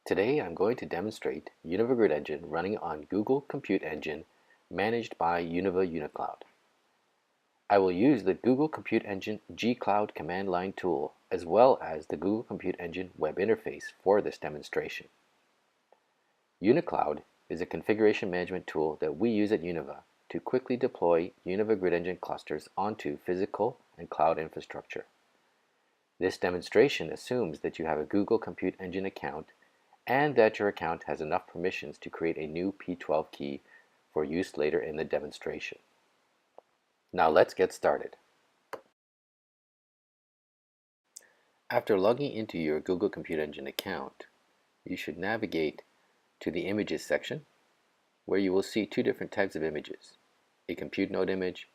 Today I'm going to demonstrate Univa Grid Engine running on Google Compute Engine managed by Univa Unicloud. I will use the Google Compute Engine G-Cloud command line tool as well as the Google Compute Engine web interface for this demonstration. Unicloud is a configuration management tool that we use at Univa to quickly deploy Univa Grid Engine clusters onto physical and cloud infrastructure. This demonstration assumes that you have a Google Compute Engine account and that your account has enough permissions to create a new P12 key for use later in the demonstration. Now let's get started. After logging into your Google Compute Engine account, you should navigate to the Images section, where you will see two different types of images, a compute node image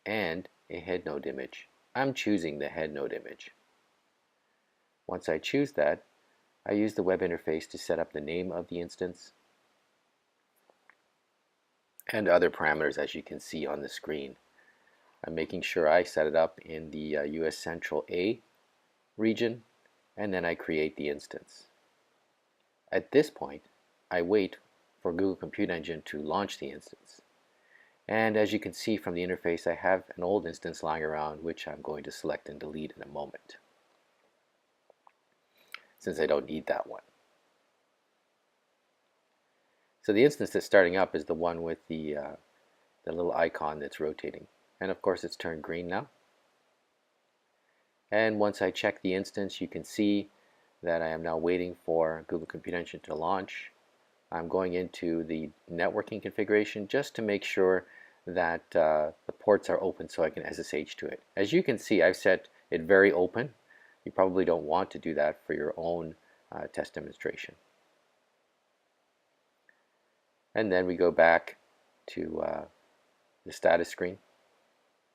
and a head node image. I'm choosing the head node image. Once I choose that, I use the web interface to set up the name of the instance and other parameters, as you can see on the screen. I'm making sure I set it up in the US Central A region, and then I create the instance. At this point, I wait for Google Compute Engine to launch the instance. And as you can see from the interface, I have an old instance lying around which I'm going to select and delete in a moment, since I don't need that one. So the instance that's starting up is the one with the little icon that's rotating. And of course it's turned green now. And once I check the instance, you can see that I am now waiting for Google Compute Engine to launch. I'm going into the networking configuration just to make sure that the ports are open so I can SSH to it. As you can see, I've set it very open. You probably don't want to do that for your own test demonstration. And then we go back to the status screen.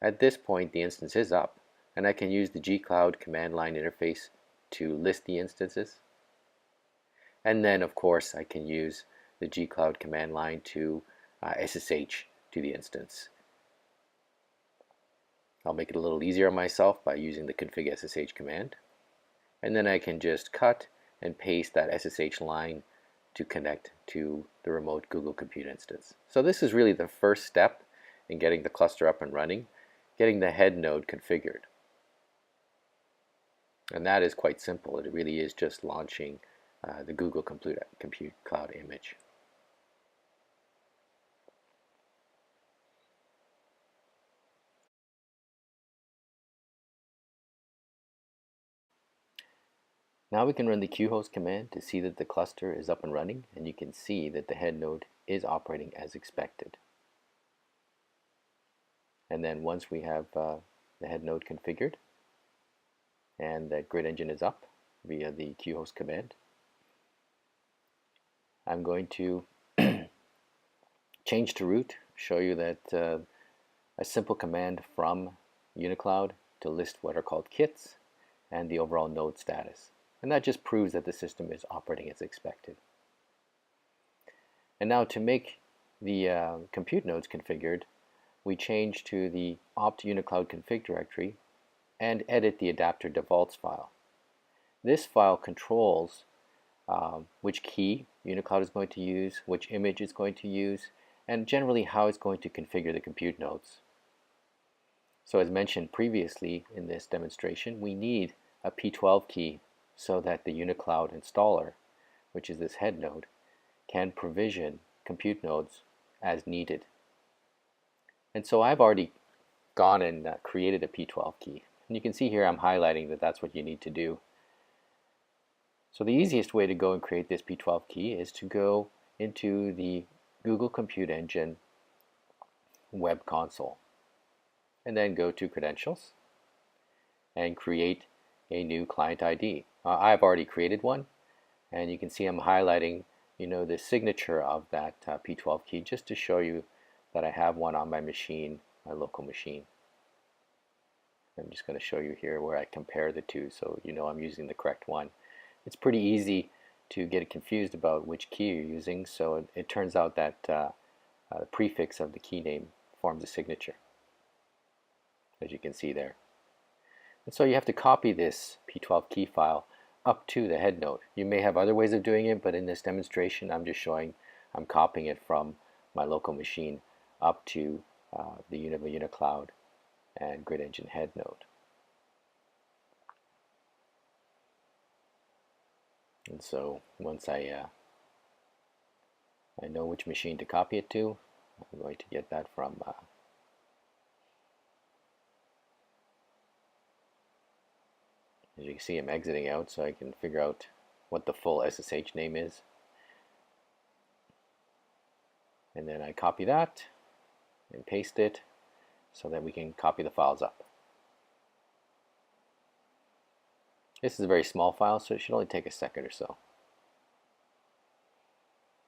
At this point, the instance is up, and I can use the G-Cloud command line interface to list the instances. And then, of course, I can use the G-Cloud command line to SSH to the instance. I'll make it a little easier on myself by using the config SSH command. And then I can just cut and paste that SSH line to connect to the remote Google Compute instance. So this is really the first step in getting the cluster up and running, getting the head node configured. And that is quite simple. It really is just launching the Google Compute Cloud image. Now we can run the qhost command to see that the cluster is up and running, and you can see that the head node is operating as expected. And then once we have the head node configured and that Grid Engine is up via the qhost command, I'm going to change to root, show you that a simple command from Unicloud to list what are called kits and the overall node status. And that just proves that the system is operating as expected. And now to make the compute nodes configured, we change to the opt unicloud config directory and edit the adapter defaults file. This file controls which key Unicloud is going to use, which image it's going to use, and generally how it's going to configure the compute nodes. So as mentioned previously in this demonstration, we need a P12 key so that the Unicloud installer, which is this head node, can provision compute nodes as needed. And so I've already gone and created a P12 key. And you can see here I'm highlighting that that's what you need to do. So the easiest way to go and create this P12 key is to go into the Google Compute Engine web console and then go to Credentials and create a new client ID. I've already created one, and you can see I'm highlighting the signature of that P12 key just to show you that I have one on my machine, my local machine. I'm just going to show you here where I compare the two so you know I'm using the correct one. It's pretty easy to get confused about which key you're using, so it turns out that the prefix of the key name forms a signature, as you can see there. And so you have to copy this P12 key file up to the head node. You may have other ways of doing it, but in this demonstration I'm just showing I'm copying it from my local machine up to the Univa UniCloud and Grid Engine head node. And so once I know which machine to copy it to, I'm going to get that from as you can see, I'm exiting out so I can figure out what the full SSH name is. And then I copy that and paste it so that we can copy the files up. This is a very small file, so it should only take a second or so.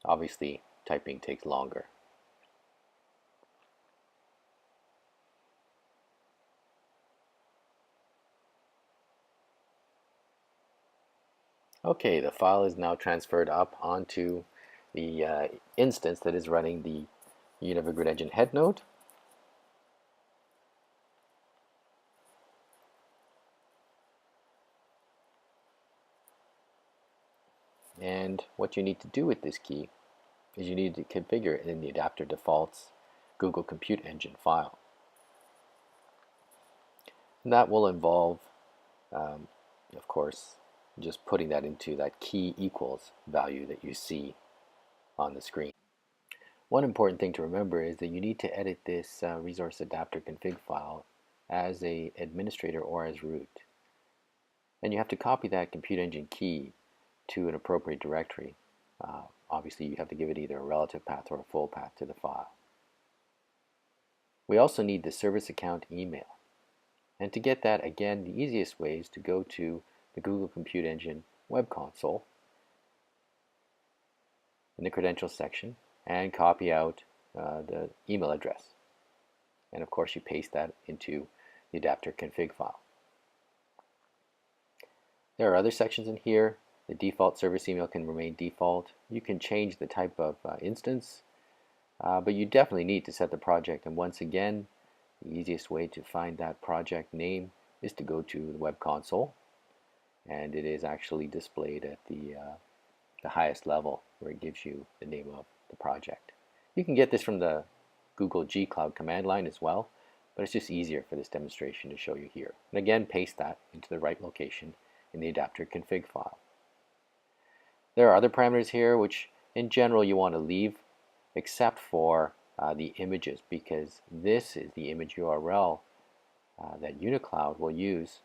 Obviously, typing takes longer. Okay, the file is now transferred up onto the instance that is running the Univa Grid Engine head node. And what you need to do with this key is you need to configure it in the adapter defaults GoogleComputeEngine file. And that will involve, of course, just putting that into that key equals value that you see on the screen. One important thing to remember is that you need to edit this resource adapter config file as an administrator or as root. And you have to copy that ComputeEngine key to an appropriate directory. Obviously, you have to give it either a relative path or a full path to the file. We also need the service account email. And to get that, again, the easiest way is to go to the Google Compute Engine web console in the credentials section and copy out the email address. And of course, you paste that into the adapter config file. There are other sections in here. The default service email can remain default. You can change the type of instance, but you definitely need to set the project. And once again, the easiest way to find that project name is to go to the web console, and it is actually displayed at the highest level where it gives you the name of the project. You can get this from the Google G Cloud command line as well, but it's just easier for this demonstration to show you here. And again, paste that into the right location in the adapter config file. There are other parameters here which in general you want to leave, except for the images, because this is the image URL that UniCloud will use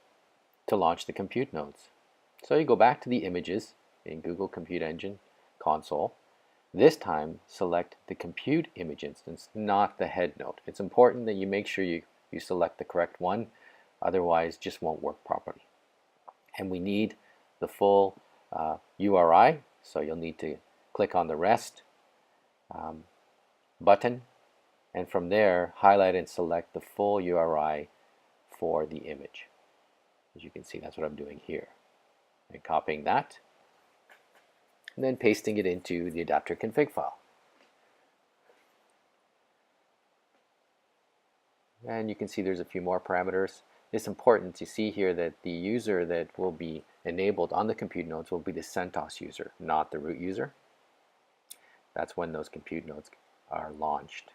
to launch the compute nodes. So you go back to the images in Google Compute Engine console. This time select the compute image instance, not the head node. It's important that you make sure you select the correct one, otherwise it just won't work properly. And we need the full URI, so you'll need to click on the rest button, and from there highlight and select the full URI for the image. As you can see, that's what I'm doing here. And copying that and then pasting it into the adapter config file. And you can see there's a few more parameters. It's important to see here that the user that will be enabled on the compute nodes will be the CentOS user, not the root user. That's when those compute nodes are launched.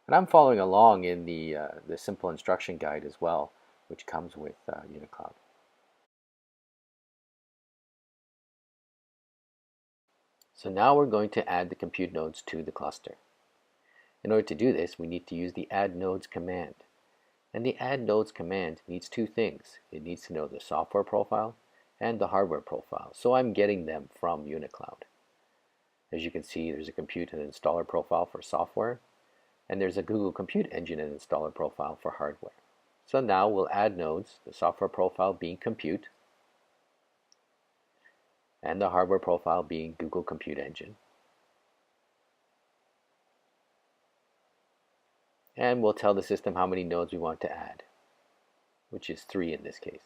And I'm following along in the simple instruction guide as well, which comes with UniCloud. So now we're going to add the compute nodes to the cluster. In order to do this, we need to use the add nodes command. And the add nodes command needs two things. It needs to know the software profile and the hardware profile. So I'm getting them from UniCloud. As you can see, there's a compute and installer profile for software, and there's a Google Compute Engine and installer profile for hardware. So now we'll add nodes, the software profile being compute, and the hardware profile being Google Compute Engine. And we'll tell the system how many nodes we want to add, which is 3 in this case.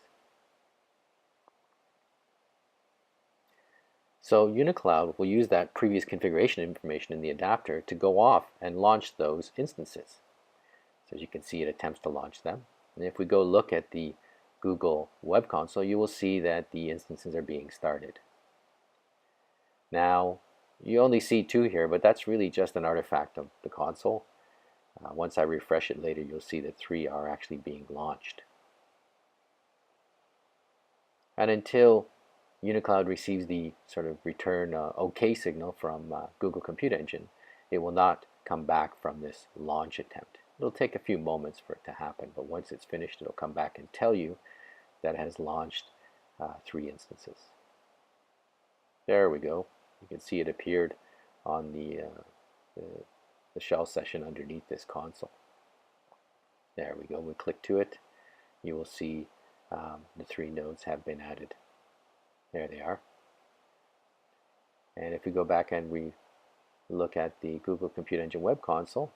So UniCloud will use that previous configuration information in the adapter to go off and launch those instances. So as you can see, it attempts to launch them. And if we go look at the Google Web Console, you will see that the instances are being started. Now, you only see 2 here, but that's really just an artifact of the console. Once I refresh it later, you'll see that 3 are actually being launched. And until UniCloud receives the sort of return OK signal from Google Compute Engine, it will not come back from this launch attempt. It'll take a few moments for it to happen, but once it's finished, it'll come back and tell you that it has launched 3 instances. There we go. You can see it appeared on the shell session underneath this console. There we go. We click to it. You will see the 3 nodes have been added. There they are. And if we go back and we look at the Google Compute Engine Web Console,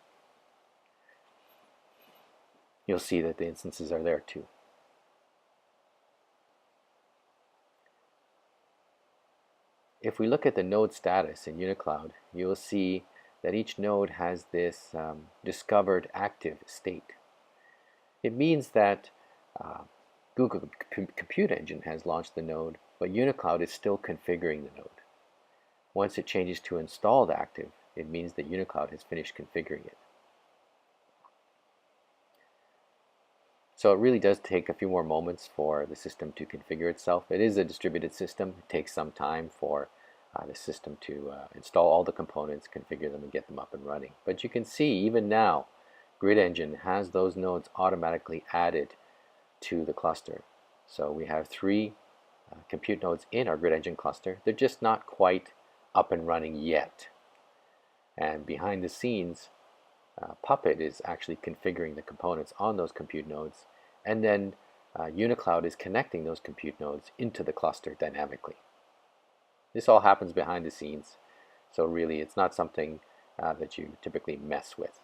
you'll see that the instances are there too. If we look at the node status in UniCloud, you will see that each node has this discovered active state. It means that Google Compute Engine has launched the node, but UniCloud is still configuring the node. Once it changes to installed active, it means that UniCloud has finished configuring it. So it really does take a few more moments for the system to configure itself. It is a distributed system. It takes some time for the system to install all the components, configure them, and get them up and running. But you can see even now, Grid Engine has those nodes automatically added to the cluster. So we have 3 compute nodes in our Grid Engine cluster. They're just not quite up and running yet. And behind the scenes, Puppet is actually configuring the components on those compute nodes, and then UniCloud is connecting those compute nodes into the cluster dynamically. This all happens behind the scenes, so really it's not something that you typically mess with.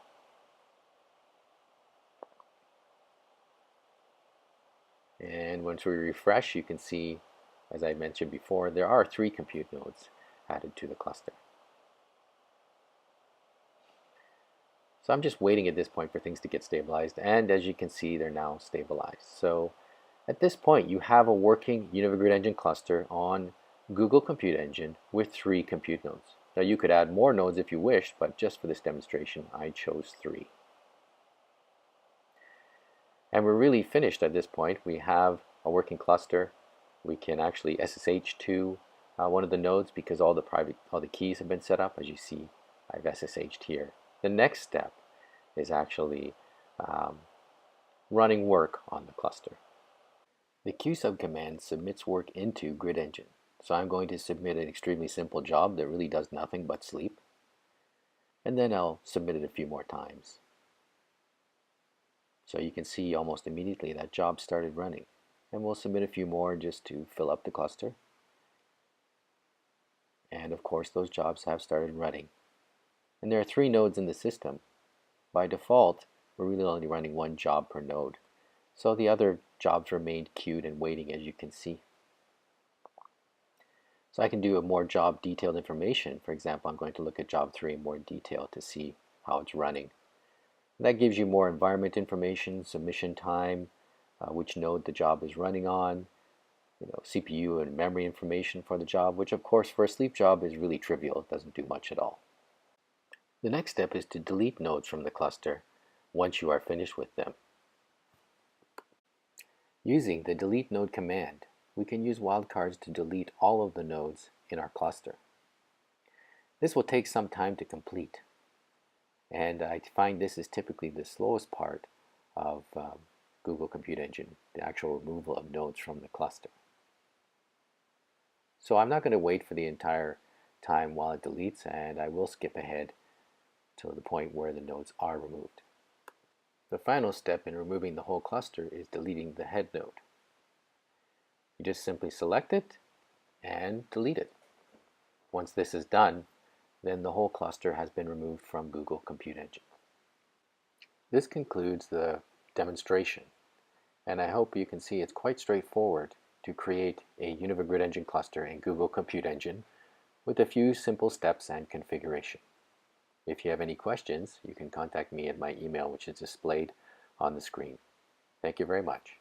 And once we refresh, you can see, as I mentioned before, there are 3 compute nodes added to the cluster. So I'm just waiting at this point for things to get stabilized, and as you can see, they're now stabilized. So at this point, you have a working UniView Grid Engine cluster on Google Compute Engine with 3 compute nodes. Now you could add more nodes if you wished, but just for this demonstration, I chose 3. And we're really finished at this point. We have a working cluster. We can actually SSH to one of the nodes because all the keys have been set up. As you see, I've SSH'd here. The next step is actually running work on the cluster. The qsub command submits work into Grid Engine. So I'm going to submit an extremely simple job that really does nothing but sleep. And then I'll submit it a few more times. So you can see almost immediately that job started running. And we'll submit a few more just to fill up the cluster. And of course those jobs have started running. And there are 3 nodes in the system. By default, we're really only running 1 job per node. So the other jobs remained queued and waiting, as you can see. So I can do a more job detailed information. For example, I'm going to look at job 3 in more detail to see how it's running. And that gives you more environment information, submission time, which node the job is running on, CPU and memory information for the job, which of course for a sleep job is really trivial. It doesn't do much at all. The next step is to delete nodes from the cluster once you are finished with them. Using the delete node command, we can use wildcards to delete all of the nodes in our cluster. This will take some time to complete, and I find this is typically the slowest part of Google Compute Engine, the actual removal of nodes from the cluster. So I'm not going to wait for the entire time while it deletes, and I will skip ahead to the point where the nodes are removed. The final step in removing the whole cluster is deleting the head node. You just simply select it and delete it. Once this is done, then the whole cluster has been removed from Google Compute Engine. This concludes the demonstration, and I hope you can see it's quite straightforward to create a UniView Grid Engine cluster in Google Compute Engine with a few simple steps and configuration. If you have any questions, you can contact me at my email, which is displayed on the screen. Thank you very much.